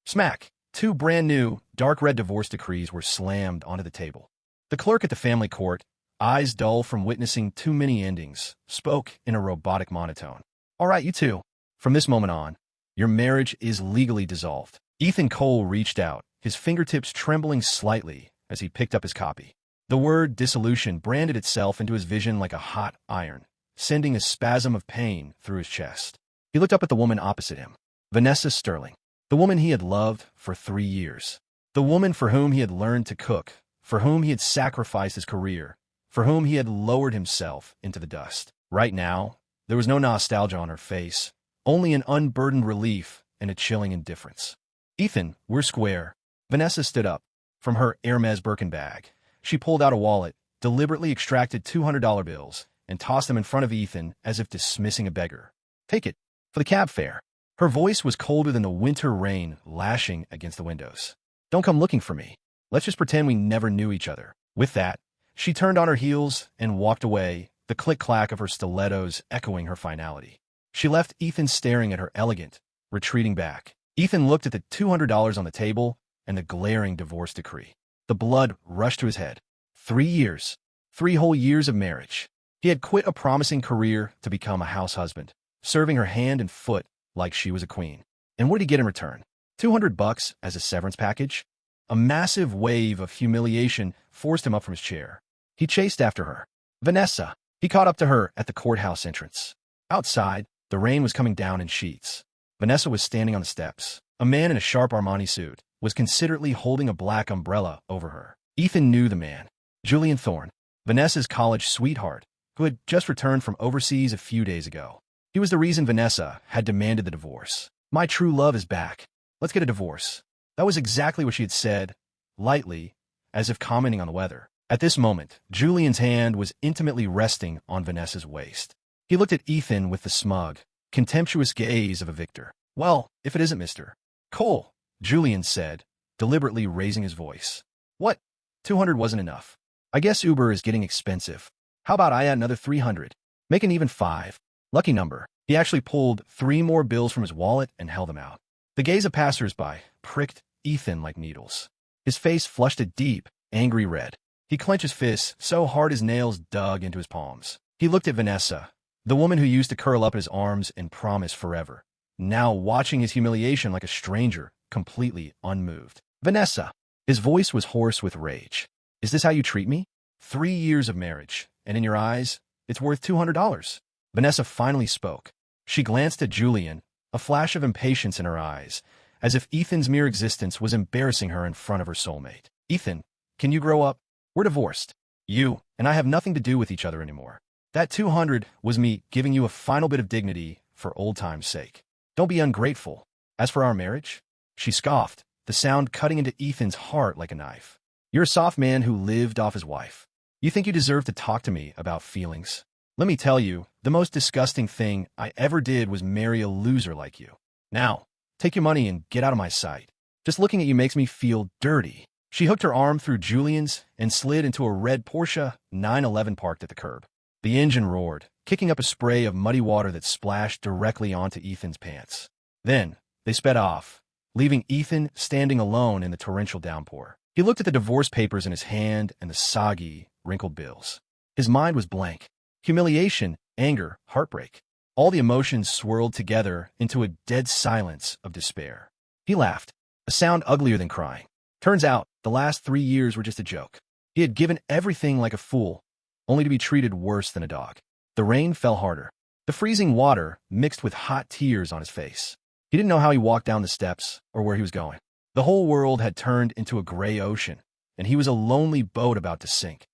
Smack! Two brand-new, dark red divorce decrees were slammed onto the table. The clerk at the family court, eyes dull from witnessing too many endings, spoke in a robotic monotone. All right, you two. From this moment on, your marriage is legally dissolved. Ethan Cole reached out, his fingertips trembling slightly as he picked up his copy. The word dissolution branded itself into his vision like a hot iron, sending a spasm of pain through his chest. He looked up at the woman opposite him, Vanessa Sterling, the woman he had loved for 3 years, the woman for whom he had learned to cook, for whom he had sacrificed his career, for whom he had lowered himself into the dust. Right now, there was no nostalgia on her face, only an unburdened relief and a chilling indifference. Ethan, we're square. Vanessa stood up. From her Hermes Birkin bag, she pulled out a wallet, deliberately extracted $200 bills, and tossed them in front of Ethan as if dismissing a beggar. Take it. For the cab fare. Her voice was colder than the winter rain lashing against the windows. Don't come looking for me. Let's just pretend we never knew each other. With that, she turned on her heels and walked away, the click-clack of her stilettos echoing her finality. She left Ethan staring at her elegant, retreating back. Ethan looked at the $200 on the table and the glaring divorce decree. The blood rushed to his head. 3 years. 3 whole years of marriage. He had quit a promising career to become a house husband, serving her hand and foot like she was a queen. And what did he get in return? $200 as a severance package? A massive wave of humiliation forced him up from his chair. He chased after her. Vanessa! He caught up to her at the courthouse entrance. Outside, the rain was coming down in sheets. Vanessa was standing on the steps. A man in a sharp Armani suit was considerately holding a black umbrella over her. Ethan knew the man. Julian Thorne, Vanessa's college sweetheart, who had just returned from overseas a few days ago. He was the reason Vanessa had demanded the divorce. My true love is back. Let's get a divorce. That was exactly what she had said, lightly, as if commenting on the weather. At this moment, Julian's hand was intimately resting on Vanessa's waist. He looked at Ethan with the smug, contemptuous gaze of a victor. Well, if it isn't Mr. Cole, Julian said, deliberately raising his voice. What? 200 wasn't enough. I guess Uber is getting expensive. How about I add another 300? Make an even 5. Lucky number. He actually pulled 3 more bills from his wallet and held them out. The gaze of passers-by pricked Ethan like needles. His face flushed a deep, angry red. He clenched his fists so hard his nails dug into his palms. He looked at Vanessa, the woman who used to curl up in his arms and promise forever, now watching his humiliation like a stranger, completely unmoved. Vanessa! His voice was hoarse with rage. Is this how you treat me? 3 years of marriage, and in your eyes, it's worth $200. Vanessa finally spoke. She glanced at Julian, a flash of impatience in her eyes, as if Ethan's mere existence was embarrassing her in front of her soulmate. Ethan, can you grow up? We're divorced. You and I have nothing to do with each other anymore. That 200 was me giving you a final bit of dignity for old time's sake. Don't be ungrateful. As for our marriage, she scoffed, the sound cutting into Ethan's heart like a knife. You're a soft man who lived off his wife. You think you deserve to talk to me about feelings? Let me tell you, the most disgusting thing I ever did was marry a loser like you. Now, take your money and get out of my sight. Just looking at you makes me feel dirty. She hooked her arm through Julian's and slid into a red Porsche 911 parked at the curb. The engine roared, kicking up a spray of muddy water that splashed directly onto Ethan's pants. Then, they sped off, leaving Ethan standing alone in the torrential downpour. He looked at the divorce papers in his hand and the soggy, wrinkled bills. His mind was blank. Humiliation, anger, heartbreak. All the emotions swirled together into a dead silence of despair. He laughed, a sound uglier than crying. Turns out, the last 3 years were just a joke. He had given everything like a fool, only to be treated worse than a dog. The rain fell harder. The freezing water mixed with hot tears on his face. He didn't know how he walked down the steps or where he was going. The whole world had turned into a gray ocean, and he was a lonely boat about to sink.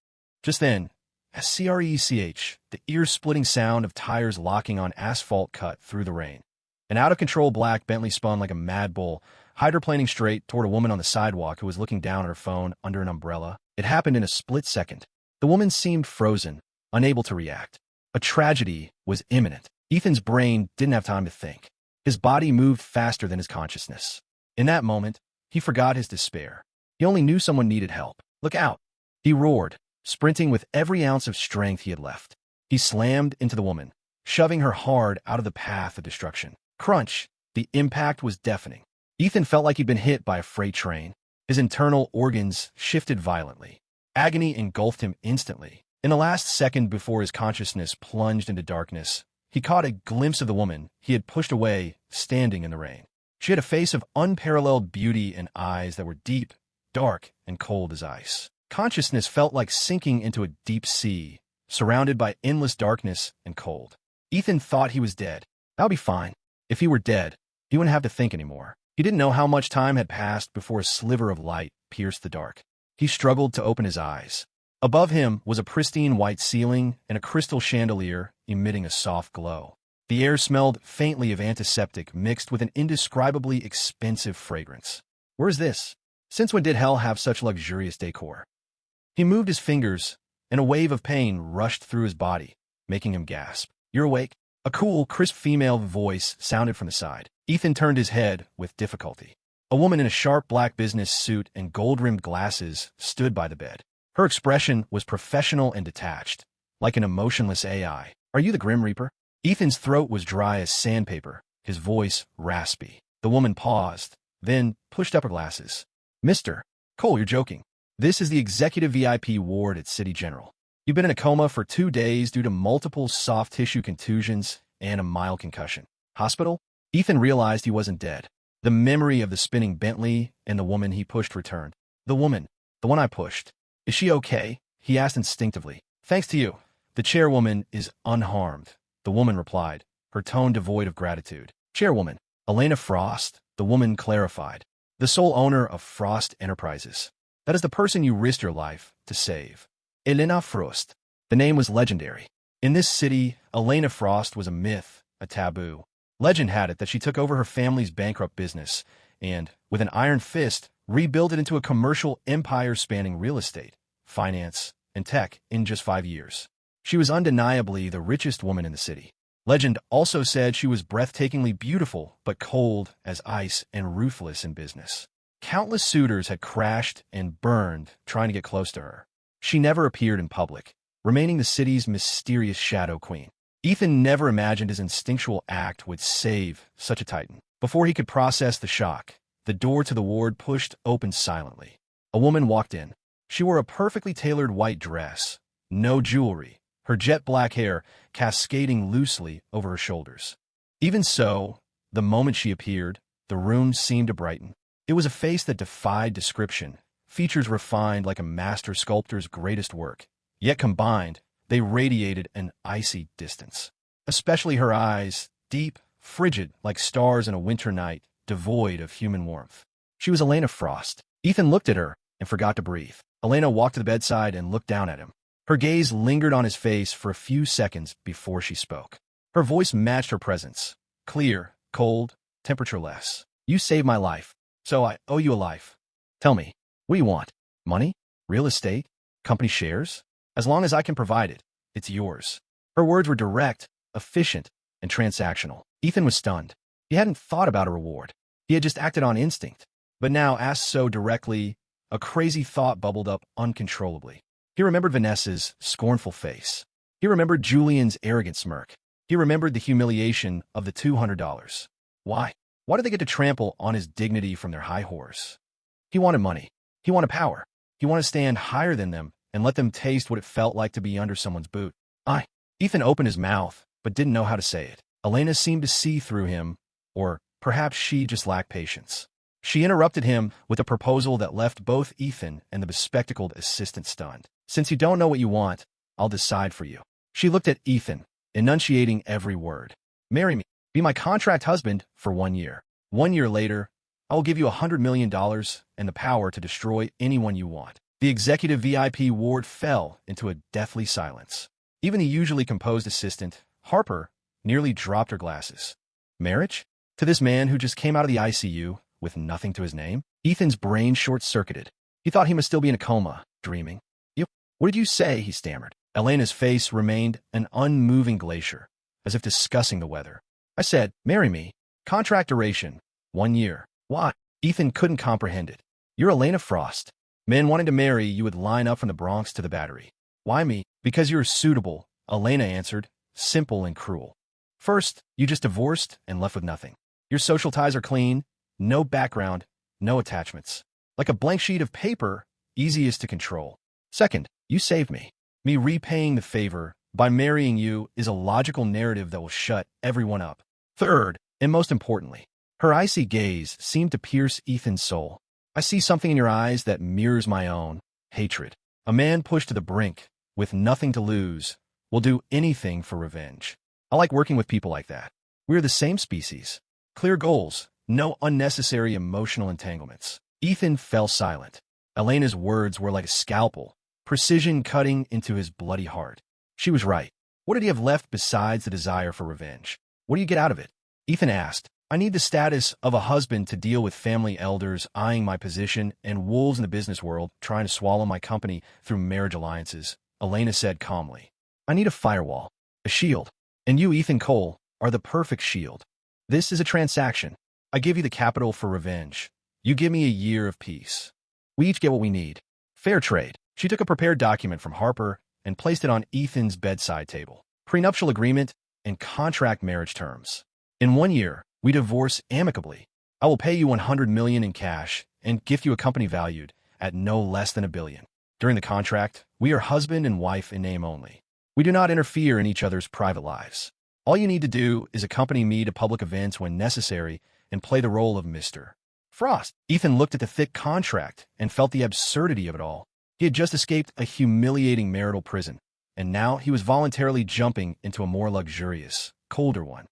Just then, as crech, the ear-splitting sound of tires locking on asphalt cut through the rain. An out-of-control black Bentley spun like a mad bull, hydroplaning straight toward a woman on the sidewalk who was looking down at her phone under an umbrella. It happened in a split second. The woman seemed frozen, unable to react. A tragedy was imminent. Ethan's brain didn't have time to think. His body moved faster than his consciousness. In that moment, he forgot his despair. He only knew someone needed help. Look out! He roared, sprinting with every ounce of strength he had left. He slammed into the woman, shoving her hard out of the path of destruction. Crunch! The impact was deafening. Ethan felt like he'd been hit by a freight train. His internal organs shifted violently. Agony engulfed him instantly. In the last second before his consciousness plunged into darkness, he caught a glimpse of the woman he had pushed away, standing in the rain. She had a face of unparalleled beauty and eyes that were deep, dark, and cold as ice. Consciousness felt like sinking into a deep sea, surrounded by endless darkness and cold. Ethan thought he was dead. That would be fine. If he were dead, he wouldn't have to think anymore. He didn't know how much time had passed before a sliver of light pierced the dark. He struggled to open his eyes. Above him was a pristine white ceiling and a crystal chandelier emitting a soft glow. The air smelled faintly of antiseptic mixed with an indescribably expensive fragrance. Where is this? Since when did hell have such luxurious decor? He moved his fingers, and a wave of pain rushed through his body, making him gasp. You're awake? A cool, crisp female voice sounded from the side. Ethan turned his head with difficulty. A woman in a sharp black business suit and gold-rimmed glasses stood by the bed. Her expression was professional and detached, like an emotionless AI. Are you the Grim Reaper? Ethan's throat was dry as sandpaper, his voice raspy. The woman paused, then pushed up her glasses. Mr. Cole, you're joking. This is the executive VIP ward at City General. You've been in a coma for 2 days due to multiple soft tissue contusions and a mild concussion. Hospital? Ethan realized he wasn't dead. The memory of the spinning Bentley and the woman he pushed returned. The woman, the one I pushed. Is she okay? He asked instinctively. Thanks to you. The chairwoman is unharmed, the woman replied, her tone devoid of gratitude. Chairwoman, Elena Frost, the woman clarified. The sole owner of Frost Enterprises. That is the person you risked your life to save. Elena Frost. The name was legendary. In this city, Elena Frost was a myth, a taboo. Legend had it that she took over her family's bankrupt business and, with an iron fist, rebuilt it into a commercial empire spanning real estate, finance, and tech in just 5 years. She was undeniably the richest woman in the city. Legend also said she was breathtakingly beautiful, but cold as ice and ruthless in business. Countless suitors had crashed and burned trying to get close to her. She never appeared in public, remaining the city's mysterious shadow queen. Ethan never imagined his instinctual act would save such a titan. Before he could process the shock, the door to the ward pushed open silently. A woman walked in. She wore a perfectly tailored white dress, no jewelry, her jet black hair cascading loosely over her shoulders. Even so, the moment she appeared, the room seemed to brighten. It was a face that defied description, features refined like a master sculptor's greatest work. Yet combined, they radiated an icy distance. Especially her eyes, deep, frigid like stars in a winter night, devoid of human warmth. She was Elena Frost. Ethan looked at her and forgot to breathe. Elena walked to the bedside and looked down at him. Her gaze lingered on his face for a few seconds before she spoke. Her voice matched her presence. Clear, cold, temperatureless. You saved my life, so I owe you a life. Tell me, what do you want? Money? Real estate? Company shares? As long as I can provide it, it's yours. Her words were direct, efficient, and transactional. Ethan was stunned. He hadn't thought about a reward. He had just acted on instinct. But now, asked so directly, a crazy thought bubbled up uncontrollably. He remembered Vanessa's scornful face. He remembered Julian's arrogant smirk. He remembered the humiliation of the $200. Why? Why did they get to trample on his dignity from their high horse? He wanted money. He wanted power. He wanted to stand higher than them and let them taste what it felt like to be under someone's boot. Ethan opened his mouth, but didn't know how to say it. Elena seemed to see through him, or perhaps she just lacked patience. She interrupted him with a proposal that left both Ethan and the bespectacled assistant stunned. Since you don't know what you want, I'll decide for you. She looked at Ethan, enunciating every word. Marry me. Be my contract husband for 1 year. 1 year later, I will give you $100 million and the power to destroy anyone you want. The executive VIP ward fell into a deathly silence. Even the usually composed assistant, Harper, nearly dropped her glasses. Marriage? To this man who just came out of the ICU with nothing to his name? Ethan's brain short-circuited. He thought he must still be in a coma, dreaming. What did you say? He stammered. Elena's face remained an unmoving glacier, as if discussing the weather. I said, marry me. Contract duration, 1 year. Why? Ethan couldn't comprehend it. You're Elena Frost. Men wanting to marry you would line up from the Bronx to the Battery. Why me? Because you're suitable, Elena answered, simple and cruel. First, you just divorced and left with nothing. Your social ties are clean, No background, no attachments. Like a blank sheet of paper, easiest to control. Second, you saved me. Me repaying the favor by marrying you is a logical narrative that will shut everyone up. Third, and most importantly, her icy gaze seemed to pierce Ethan's soul. I see something in your eyes that mirrors my own. Hatred. A man pushed to the brink, with nothing to lose, will do anything for revenge. I like working with people like that. We're the same species. Clear goals, no unnecessary emotional entanglements. Ethan fell silent. Elena's words were like a scalpel, precision cutting into his bloody heart. She was right. What did he have left besides the desire for revenge? What do you get out of it? Ethan asked. I need the status of a husband to deal with family elders eyeing my position and wolves in the business world trying to swallow my company through marriage alliances, Elena said calmly. I need a firewall, a shield, and you, Ethan Cole, are the perfect shield. This is a transaction. I give you the capital for revenge. You give me a year of peace. We each get what we need. Fair trade. She took a prepared document from Harper and placed it on Ethan's bedside table. Prenuptial agreement and contract marriage terms. In 1 year, we divorce amicably. I will pay you $100 million in cash and gift you a company valued at no less than $1 billion. During the contract, we are husband and wife in name only. We do not interfere in each other's private lives. All you need to do is accompany me to public events when necessary and play the role of Mr. Frost. Ethan looked at the thick contract and felt the absurdity of it all. He had just escaped a humiliating marital prison, and now he was voluntarily jumping into a more luxurious, colder one.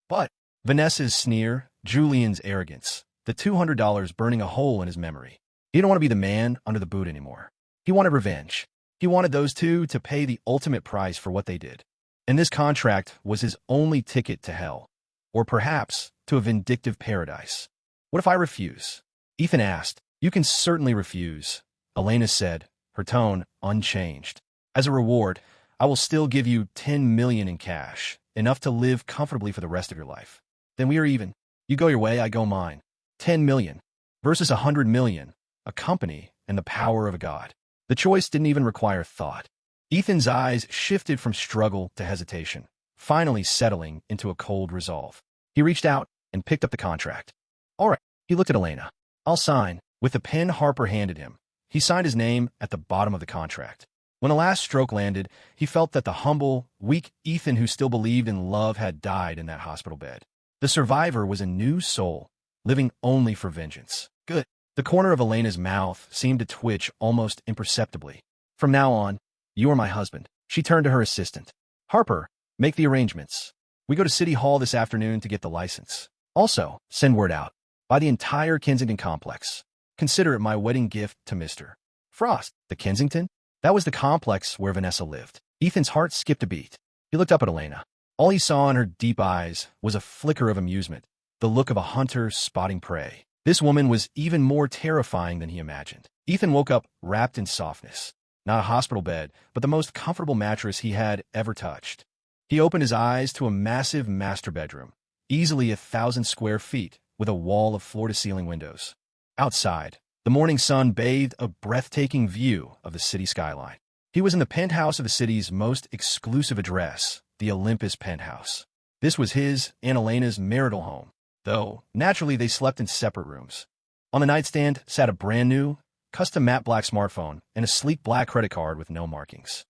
But Vanessa's sneer, Julian's arrogance, the $200 burning a hole in his memory. He didn't want to be the man under the boot anymore. He wanted revenge. He wanted those two to pay the ultimate price for what they did. And this contract was his only ticket to hell. Or perhaps to a vindictive paradise. What if I refuse? Ethan asked. You can certainly refuse, Elena said, her tone unchanged. As a reward, I will still give you $10 million in cash, enough to live comfortably for the rest of your life. Then we are even. You go your way, I go mine. 10 million versus 100 million, a company and the power of a god. The choice didn't even require thought. Ethan's eyes shifted from struggle to hesitation, finally settling into a cold resolve. He reached out and picked up the contract. All right, he looked at Elena. I'll sign. With the pen Harper handed him, he signed his name at the bottom of the contract. When the last stroke landed, he felt that the humble, weak Ethan who still believed in love had died in that hospital bed. The survivor was a new soul, living only for vengeance. Good. The corner of Elena's mouth seemed to twitch almost imperceptibly. From now on, you are my husband. She turned to her assistant. Harper, make the arrangements. We go to City Hall this afternoon to get the license. Also, send word out. By the entire Kensington complex. Consider it my wedding gift to Mr. Frost. The Kensington? That was the complex where Vanessa lived. Ethan's heart skipped a beat. He looked up at Elena. All he saw in her deep eyes was a flicker of amusement, the look of a hunter spotting prey. This woman was even more terrifying than he imagined. Ethan woke up wrapped in softness. Not a hospital bed, but the most comfortable mattress he had ever touched. He opened his eyes to a massive master bedroom, easily 1,000 square feet, with a wall of floor-to-ceiling windows. Outside, the morning sun bathed a breathtaking view of the city skyline. He was in the penthouse of the city's most exclusive address, the Olympus penthouse. This was his and Elena's marital home, though naturally they slept in separate rooms. On the nightstand sat a brand-new, custom matte black smartphone and a sleek black credit card with no markings.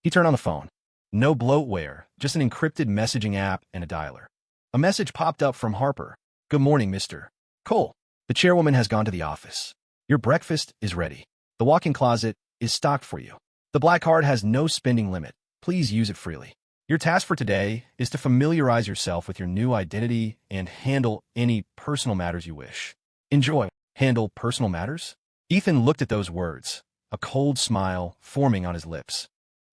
He turned on the phone. No bloatware, just an encrypted messaging app and a dialer. A message popped up from Harper. Good morning, Mr. Cole. The chairwoman has gone to the office. Your breakfast is ready. The walk-in closet is stocked for you. The black card has no spending limit. Please use it freely. Your task for today is to familiarize yourself with your new identity and handle any personal matters you wish. Enjoy. Handle personal matters? Ethan looked at those words, a cold smile forming on his lips.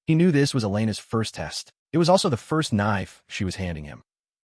He knew this was Elena's first test. It was also the first knife she was handing him.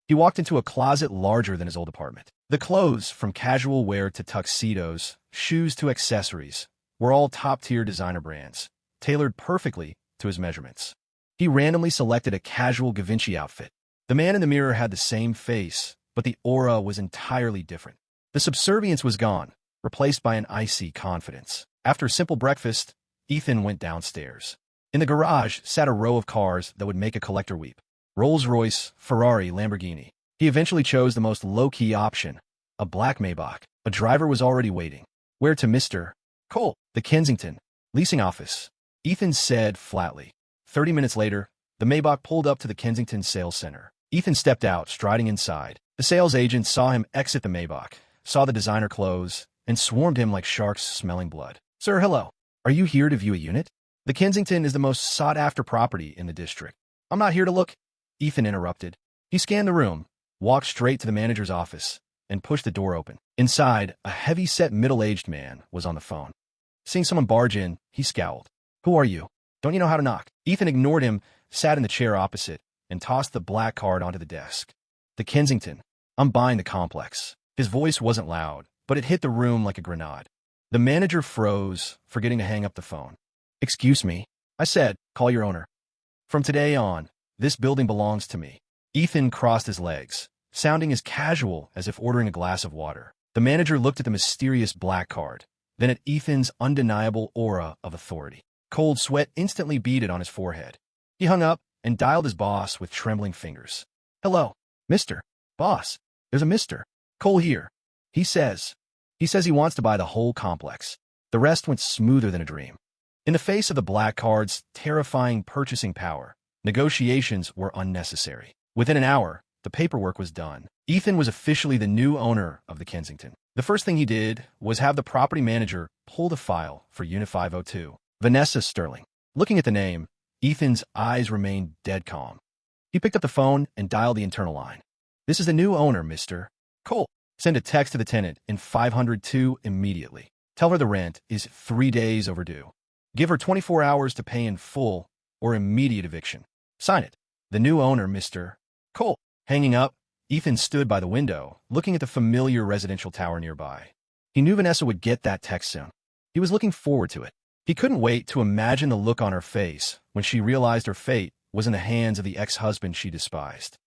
He walked into a closet larger than his old apartment. The clothes, from casual wear to tuxedos, shoes to accessories, were all top-tier designer brands, tailored perfectly to his measurements. He randomly selected a casual Givenchy outfit. The man in the mirror had the same face, but the aura was entirely different. The subservience was gone, replaced by an icy confidence. After a simple breakfast, Ethan went downstairs. In the garage sat a row of cars that would make a collector weep. Rolls-Royce, Ferrari, Lamborghini. He eventually chose the most low-key option, a black Maybach. A driver was already waiting. Where to, Mr. Cole? The Kensington leasing office, Ethan said flatly. 30 minutes later, the Maybach pulled up to the Kensington sales center. Ethan stepped out, striding inside. The sales agent saw him exit the Maybach, saw the designer clothes, and swarmed him like sharks smelling blood. Sir, hello. Are you here to view a unit? The Kensington is the most sought-after property in the district. I'm not here to look, Ethan interrupted. He scanned the room, walked straight to the manager's office, and pushed the door open. Inside, a heavy-set middle-aged man was on the phone. Seeing someone barge in, he scowled. Who are you? Don't you know how to knock? Ethan ignored him, sat in the chair opposite, and tossed the black card onto the desk. The Kensington. I'm buying the complex. His voice wasn't loud, but it hit the room like a grenade. The manager froze, forgetting to hang up the phone. Excuse me, I said, call your owner. From today on, this building belongs to me. Ethan crossed his legs, sounding as casual as if ordering a glass of water. The manager looked at the mysterious black card, then at Ethan's undeniable aura of authority. Cold sweat instantly beaded on his forehead. He hung up and dialed his boss with trembling fingers. Hello, Mr. Boss. There's a Mr. Cole here. He says he wants to buy the whole complex. The rest went smoother than a dream. In the face of the black card's terrifying purchasing power, negotiations were unnecessary. Within an hour, the paperwork was done. Ethan was officially the new owner of the Kensington. The first thing he did was have the property manager pull the file for Unit 502. Vanessa Sterling. Looking at the name, Ethan's eyes remained dead calm. He picked up the phone and dialed the internal line. This is the new owner, Mr. Cole. Send a text to the tenant in 502 immediately. Tell her the rent is 3 days overdue. Give her 24 hours to pay in full or immediate eviction. Sign it. The new owner, Mr. Cole. Hanging up, Ethan stood by the window, looking at the familiar residential tower nearby. He knew Vanessa would get that text soon. He was looking forward to it. He couldn't wait to imagine the look on her face when she realized her fate was in the hands of the ex-husband she despised.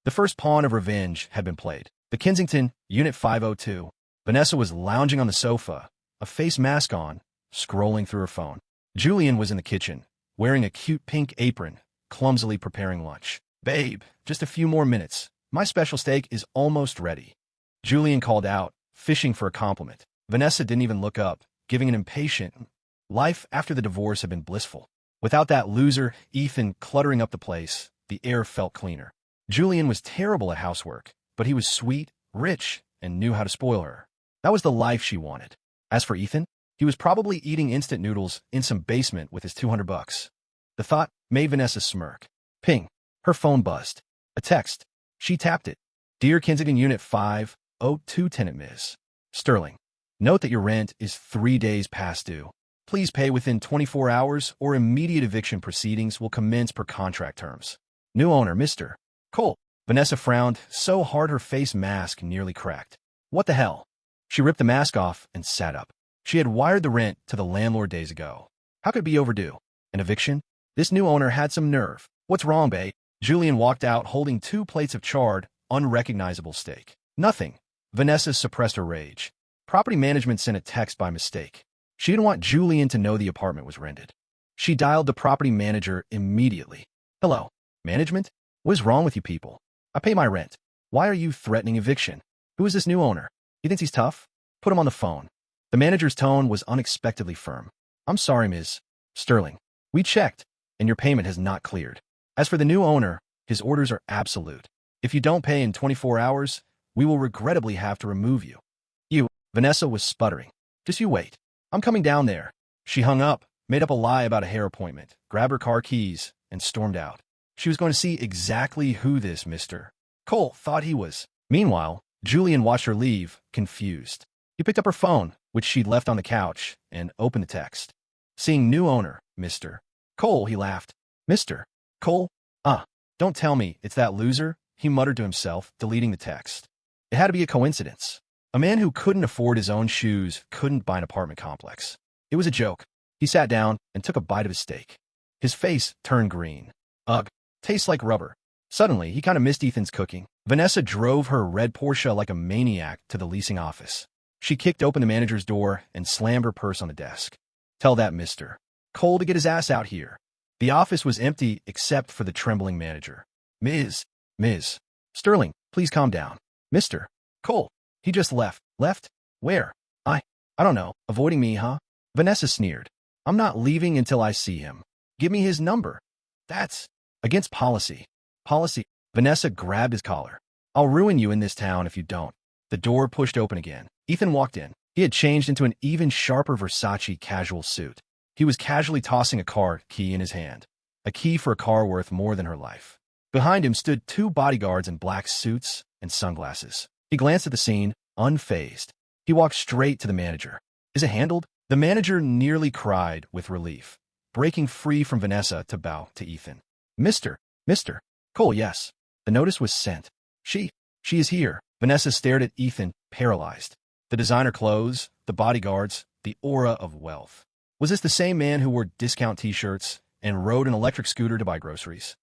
The first pawn of revenge had been played. The Kensington, Unit 502. Vanessa was lounging on the sofa, a face mask on, scrolling through her phone. Julian was in the kitchen, wearing a cute pink apron, clumsily preparing lunch. Babe, just a few more minutes. My special steak is almost ready. Julian called out, fishing for a compliment. Vanessa didn't even look up, giving an impatient. Life after the divorce had been blissful. Without that loser, Ethan, cluttering up the place, the air felt cleaner. Julian was terrible at housework, but he was sweet, rich, and knew how to spoil her. That was the life she wanted. As for Ethan, he was probably eating instant noodles in some basement with his $200. The thought made Vanessa smirk. Ping. Her phone buzzed. A text. She tapped it. Dear Kensington Unit 502 tenant Ms. Sterling, note that your rent is 3 days past due. Please pay within 24 hours or immediate eviction proceedings will commence per contract terms. New owner, Mr. Cole. Vanessa frowned so hard her face mask nearly cracked. What the hell? She ripped the mask off and sat up. She had wired the rent to the landlord days ago. How could it be overdue? An eviction? This new owner had some nerve. What's wrong, babe? Julian walked out holding 2 plates of charred, unrecognizable steak. Nothing. Vanessa suppressed her rage. Property management sent a text by mistake. She didn't want Julian to know the apartment was rented. She dialed the property manager immediately. Hello, management? What is wrong with you people? I pay my rent. Why are you threatening eviction? Who is this new owner? He thinks he's tough? Put him on the phone. The manager's tone was unexpectedly firm. I'm sorry, Ms. Sterling. We checked, and your payment has not cleared. As for the new owner, his orders are absolute. If you don't pay in 24 hours, we will regrettably have to remove you. Vanessa was sputtering. Just you wait. I'm coming down there. She hung up, made up a lie about a hair appointment, grabbed her car keys, and stormed out. She was going to see exactly who this Mr. Cole thought he was. Meanwhile, Julian watched her leave, confused. He picked up her phone, which she'd left on the couch, and opened the text. Seeing new owner, Mr. Cole, he laughed. Mr. Cole? Don't tell me it's that loser, he muttered to himself, deleting the text. It had to be a coincidence. A man who couldn't afford his own shoes couldn't buy an apartment complex. It was a joke. He sat down and took a bite of his steak. His face turned green. Ugh, tastes like rubber. Suddenly, he kind of missed Ethan's cooking. Vanessa drove her red Porsche like a maniac to the leasing office. She kicked open the manager's door and slammed her purse on the desk. Tell that Mr. Cole to get his ass out here. The office was empty except for the trembling manager. Ms. Sterling, please calm down. Mr. Cole, he just left. Left? Where? I don't know. Avoiding me, huh? Vanessa sneered. I'm not leaving until I see him. Give me his number. That's against policy. Policy. Vanessa grabbed his collar. I'll ruin you in this town if you don't. The door pushed open again. Ethan walked in. He had changed into an even sharper Versace casual suit. He was casually tossing a car key in his hand. A key for a car worth more than her life. Behind him stood two bodyguards in black suits and sunglasses. He glanced at the scene, unfazed. He walked straight to the manager. Is it handled? The manager nearly cried with relief, breaking free from Vanessa to bow to Ethan. Mr. Cole, yes. The notice was sent. She is here. Vanessa stared at Ethan, paralyzed. The designer clothes, the bodyguards, the aura of wealth. Was this the same man who wore discount t-shirts and rode an electric scooter to buy groceries?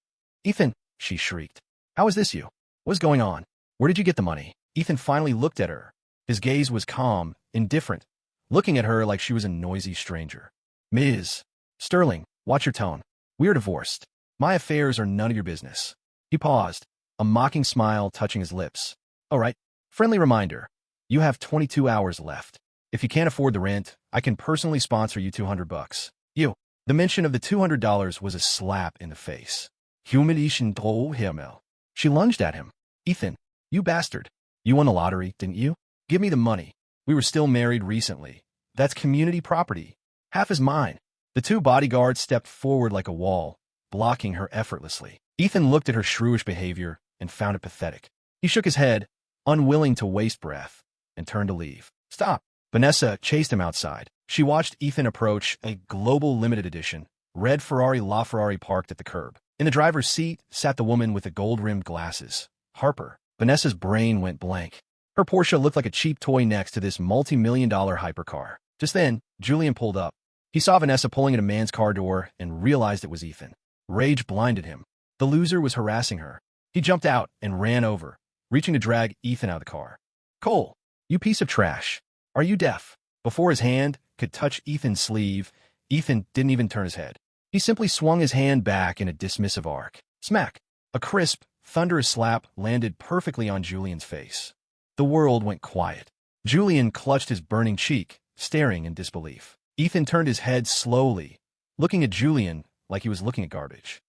Ethan, she shrieked. How is this you? What's going on? Where did you get the money? Ethan finally looked at her. His gaze was calm, indifferent, looking at her like she was a noisy stranger. Ms. Sterling, watch your tone. We are divorced. My affairs are none of your business. He paused, a mocking smile touching his lips. All right, friendly reminder. You have 22 hours left. If you can't afford the rent, I can personally sponsor you $200. The mention of the $200 was a slap in the face. Humiliation trop Himmel. She lunged at him. Ethan, you bastard. You won the lottery, didn't you? Give me the money. We were still married recently. That's community property. Half is mine. The two bodyguards stepped forward like a wall, blocking her effortlessly. Ethan looked at her shrewish behavior and found it pathetic. He shook his head, unwilling to waste breath, and turned to leave. Stop. Vanessa chased him outside. She watched Ethan approach a global limited edition, red Ferrari LaFerrari parked at the curb. In the driver's seat sat the woman with the gold-rimmed glasses. Harper. Vanessa's brain went blank. Her Porsche looked like a cheap toy next to this multi-million-dollar hypercar. Just then, Julian pulled up. He saw Vanessa pulling at a man's car door and realized it was Ethan. Rage blinded him. The loser was harassing her. He jumped out and ran over, reaching to drag Ethan out of the car. Cole, you piece of trash. Are you deaf? Before his hand could touch Ethan's sleeve, Ethan didn't even turn his head. He simply swung his hand back in a dismissive arc. Smack! A crisp, thunderous slap landed perfectly on Julian's face. The world went quiet. Julian clutched his burning cheek, staring in disbelief. Ethan turned his head slowly, looking at Julian like he was looking at garbage.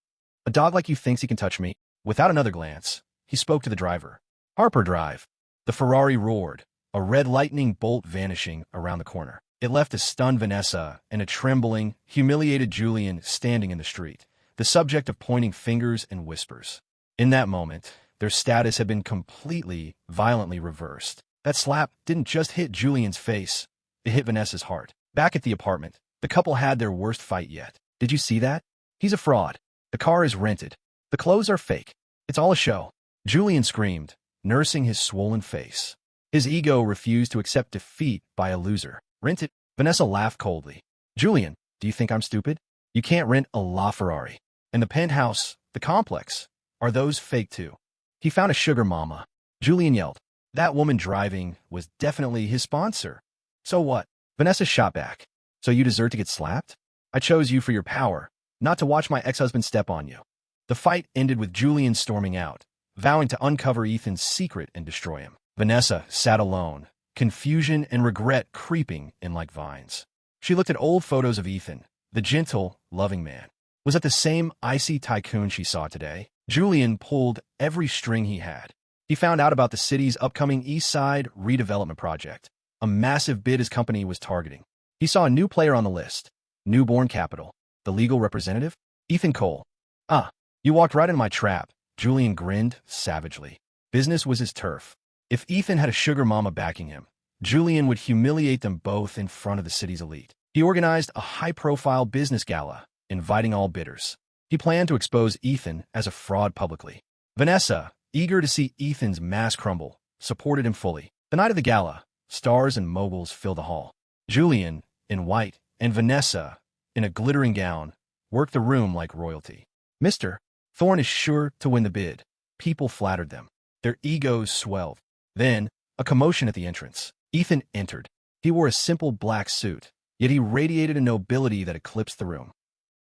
A dog like you thinks he can touch me? Without another glance, he spoke to the driver. Harper Drive. The Ferrari roared, a red lightning bolt vanishing around the corner. It left a stunned Vanessa and a trembling, humiliated Julian standing in the street, the subject of pointing fingers and whispers. In that moment, their status had been completely, violently reversed. That slap didn't just hit Julian's face, it hit Vanessa's heart. Back at the apartment, the couple had their worst fight yet. Did you see that? He's a fraud. The car is rented. The clothes are fake. It's all a show. Julian screamed, nursing his swollen face. His ego refused to accept defeat by a loser. Rented? Vanessa laughed coldly. Julian, do you think I'm stupid? You can't rent a LaFerrari. And the penthouse, the complex, are those fake too? He found a sugar mama. Julian yelled. That woman driving was definitely his sponsor. So what? Vanessa shot back. So you deserve to get slapped? I chose you for your power, not to watch my ex-husband step on you. The fight ended with Julian storming out, vowing to uncover Ethan's secret and destroy him. Vanessa sat alone, confusion and regret creeping in like vines. She looked at old photos of Ethan, the gentle, loving man. Was it the same icy tycoon she saw today? Julian pulled every string he had. He found out about the city's upcoming East Side redevelopment project, a massive bid his company was targeting. He saw a new player on the list, Newborn Capital, the legal representative, Ethan Cole. Ah, you walked right into my trap, Julian grinned savagely. Business was his turf. If Ethan had a sugar mama backing him, Julian would humiliate them both in front of the city's elite. He organized a high-profile business gala, inviting all bidders. He planned to expose Ethan as a fraud publicly. Vanessa, eager to see Ethan's mass crumble, supported him fully. The night of the gala, stars and moguls filled the hall. Julian, in white, and Vanessa, in a glittering gown, worked the room like royalty. Mr. Thorne is sure to win the bid. People flattered them. Their egos swelled. Then, a commotion at the entrance. Ethan entered. He wore a simple black suit, yet he radiated a nobility that eclipsed the room.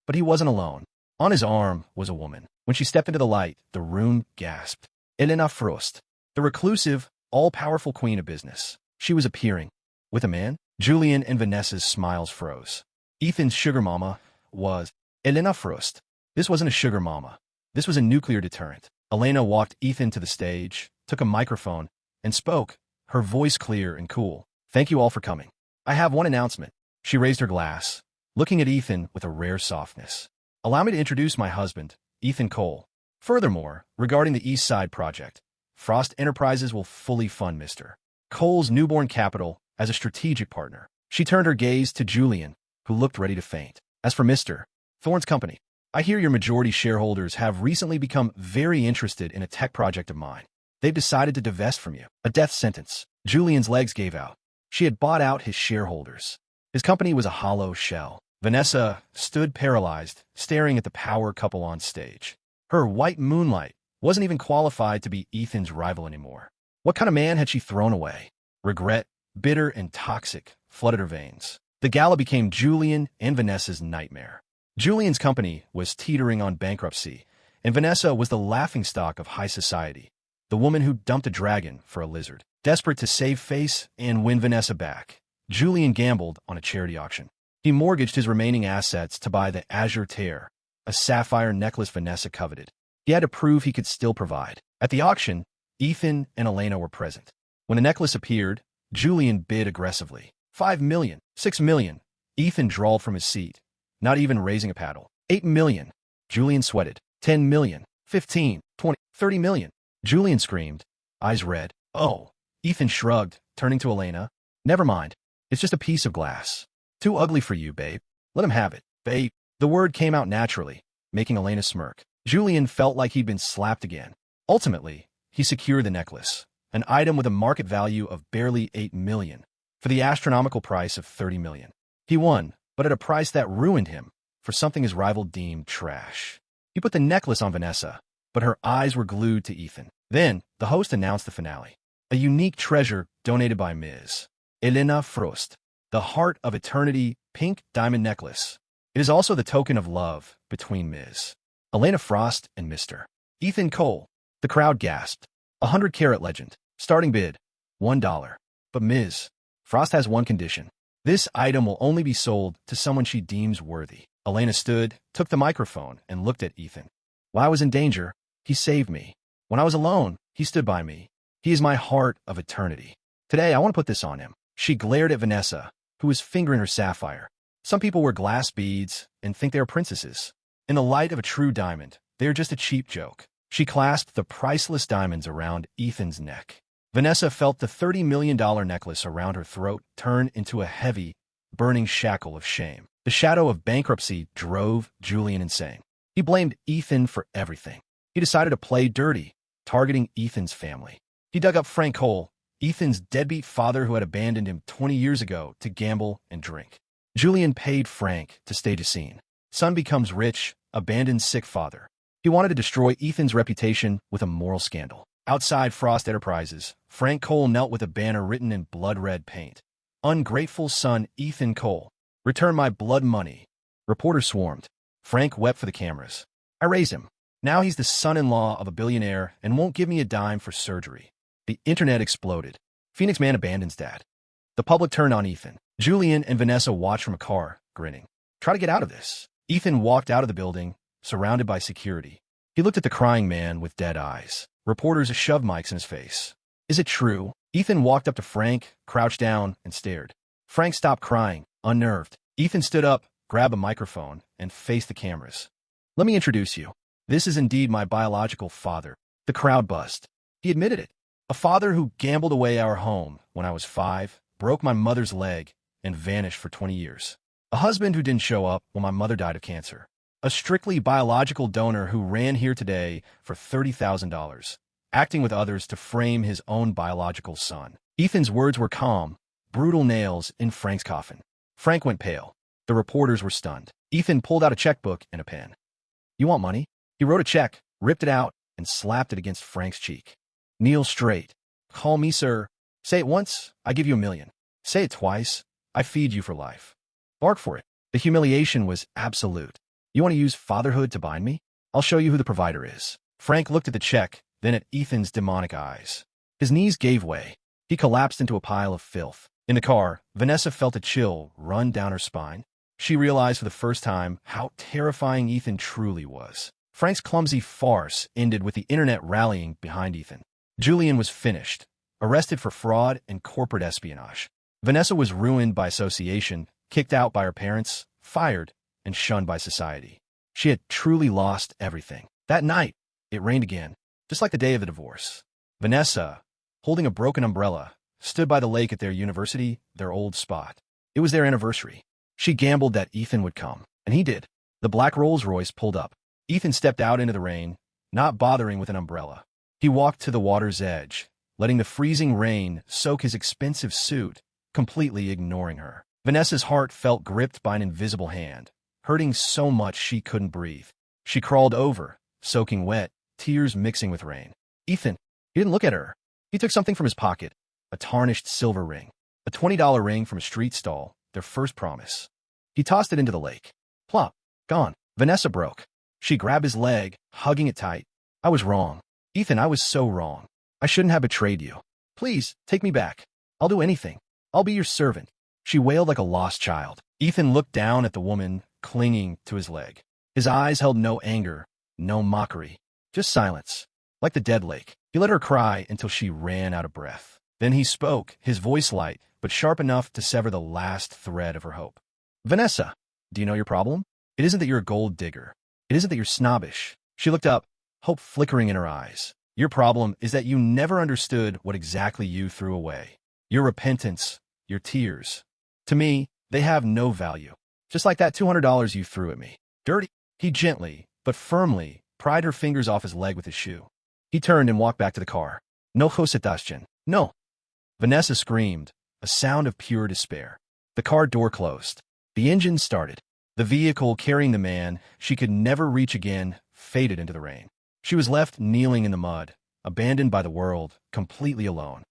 But he wasn't alone. On his arm was a woman. When she stepped into the light, the room gasped. Elena Frost, the reclusive, all-powerful queen of business. She was appearing. With a man? Julian and Vanessa's smiles froze. Ethan's sugar mama was Elena Frost. This wasn't a sugar mama. This was a nuclear deterrent. Elena walked Ethan to the stage, took a microphone, and spoke, her voice clear and cool. Thank you all for coming. I have one announcement. She raised her glass, looking at Ethan with a rare softness. Allow me to introduce my husband, Ethan Cole. Furthermore, regarding the East Side project, Frost Enterprises will fully fund Mr. Cole's newborn capital as a strategic partner. She turned her gaze to Julian, who looked ready to faint. As for Mr. Thorne's company, I hear your majority shareholders have recently become very interested in a tech project of mine. They've decided to divest from you. A death sentence. Julian's legs gave out. She had bought out his shareholders. His company was a hollow shell. Vanessa stood paralyzed, staring at the power couple on stage. Her white moonlight wasn't even qualified to be Ethan's rival anymore. What kind of man had she thrown away? Regret, bitter and toxic, flooded her veins. The gala became Julian and Vanessa's nightmare. Julian's company was teetering on bankruptcy, and Vanessa was the laughingstock of high society, the woman who dumped a dragon for a lizard. Desperate to save face and win Vanessa back, Julian gambled on a charity auction. He mortgaged his remaining assets to buy the Azure Tear, a sapphire necklace Vanessa coveted. He had to prove he could still provide. At the auction, Ethan and Elena were present. When the necklace appeared, Julian bid aggressively. $5 million, $6 million. Ethan drawled from his seat, not even raising a paddle. $8 million. Julian sweated. $10 million, 15, 20, 30 million. Julian screamed, eyes red. Oh. Ethan shrugged, turning to Elena. Never mind. It's just a piece of glass. Too ugly for you, babe. Let him have it, babe. The word came out naturally, making Elena smirk. Julian felt like he'd been slapped again. Ultimately, he secured the necklace, an item with a market value of barely $8 million, for the astronomical price of $30 million. He won, but at a price that ruined him, for something his rival deemed trash. He put the necklace on Vanessa, but her eyes were glued to Ethan. Then, the host announced the finale. A unique treasure donated by Ms. Elena Frost, the Heart of Eternity pink diamond necklace. It is also the token of love between Ms. Elena Frost and Mr. Ethan Cole. The crowd gasped. 100-carat legend. Starting bid, $1. But Ms. Frost has one condition. This item will only be sold to someone she deems worthy. Elena stood, took the microphone, and looked at Ethan. While I was in danger, he saved me. When I was alone, he stood by me. He is my heart of eternity. Today, I want to put this on him. She glared at Vanessa, who was fingering her sapphire. Some people wear glass beads and think they are princesses. In the light of a true diamond, they are just a cheap joke. She clasped the priceless diamonds around Ethan's neck. Vanessa felt the $30 million necklace around her throat turn into a heavy, burning shackle of shame. The shadow of bankruptcy drove Julian insane. He blamed Ethan for everything. He decided to play dirty, targeting Ethan's family. He dug up Frank Cole, Ethan's deadbeat father who had abandoned him 20 years ago to gamble and drink. Julian paid Frank to stage a scene. Son becomes rich, abandons sick father. He wanted to destroy Ethan's reputation with a moral scandal. Outside Frost Enterprises, Frank Cole knelt with a banner written in blood-red paint. Ungrateful son Ethan Cole. Return my blood money. Reporters swarmed. Frank wept for the cameras. I raised him. Now he's the son-in-law of a billionaire and won't give me a dime for surgery. The internet exploded. Phoenix man abandons dad. The public turned on Ethan. Julian and Vanessa watched from a car, grinning. Try to get out of this. Ethan walked out of the building, surrounded by security. He looked at the crying man with dead eyes. Reporters shoved mics in his face. Is it true? Ethan walked up to Frank, crouched down, and stared. Frank stopped crying, unnerved. Ethan stood up, grabbed a microphone, and faced the cameras. Let me introduce you. This is indeed my biological father. The crowd buzzed. He admitted it. A father who gambled away our home when I was 5, broke my mother's leg, and vanished for 20 years. A husband who didn't show up when my mother died of cancer. A strictly biological donor who ran here today for $30,000, acting with others to frame his own biological son. Ethan's words were calm, brutal nails in Frank's coffin. Frank went pale. The reporters were stunned. Ethan pulled out a checkbook and a pen. You want money? He wrote a check, ripped it out, and slapped it against Frank's cheek. Kneel straight. Call me sir. Say it once, I give you $1 million. Say it twice, I feed you for life. Bark for it. The humiliation was absolute. You want to use fatherhood to bind me? I'll show you who the provider is. Frank looked at the check, then at Ethan's demonic eyes. His knees gave way. He collapsed into a pile of filth. In the car, Vanessa felt a chill run down her spine. She realized for the first time how terrifying Ethan truly was. Frank's clumsy farce ended with the internet rallying behind Ethan. Julian was finished, arrested for fraud and corporate espionage. Vanessa was ruined by association, kicked out by her parents, fired, and shunned by society. She had truly lost everything. That night, it rained again, just like the day of the divorce. Vanessa, holding a broken umbrella, stood by the lake at their university, their old spot. It was their anniversary. She gambled that Ethan would come, and he did. The black Rolls-Royce pulled up. Ethan stepped out into the rain, not bothering with an umbrella. He walked to the water's edge, letting the freezing rain soak his expensive suit, completely ignoring her. Vanessa's heart felt gripped by an invisible hand, hurting so much she couldn't breathe. She crawled over, soaking wet, tears mixing with rain. Ethan, he didn't look at her. He took something from his pocket, a tarnished silver ring, a $20 ring from a street stall, their first promise. He tossed it into the lake. Plop, gone. Vanessa broke. She grabbed his leg, hugging it tight. I was wrong. Ethan, I was so wrong. I shouldn't have betrayed you. Please, take me back. I'll do anything. I'll be your servant. She wailed like a lost child. Ethan looked down at the woman, clinging to his leg. His eyes held no anger, no mockery, just silence, like the dead lake. He let her cry until she ran out of breath. Then he spoke, his voice light, but sharp enough to sever the last thread of her hope. Vanessa, do you know your problem? It isn't that you're a gold digger. It isn't that you're snobbish. She looked up, hope flickering in her eyes. Your problem is that you never understood what exactly you threw away. Your repentance, your tears. To me, they have no value. Just like that $200 you threw at me. Dirty. He gently, but firmly, pried her fingers off his leg with his shoe. He turned and walked back to the car. No Josetastion. No. Vanessa screamed, a sound of pure despair. The car door closed. The engine started. The vehicle carrying the man she could never reach again faded into the rain. She was left kneeling in the mud, abandoned by the world, completely alone.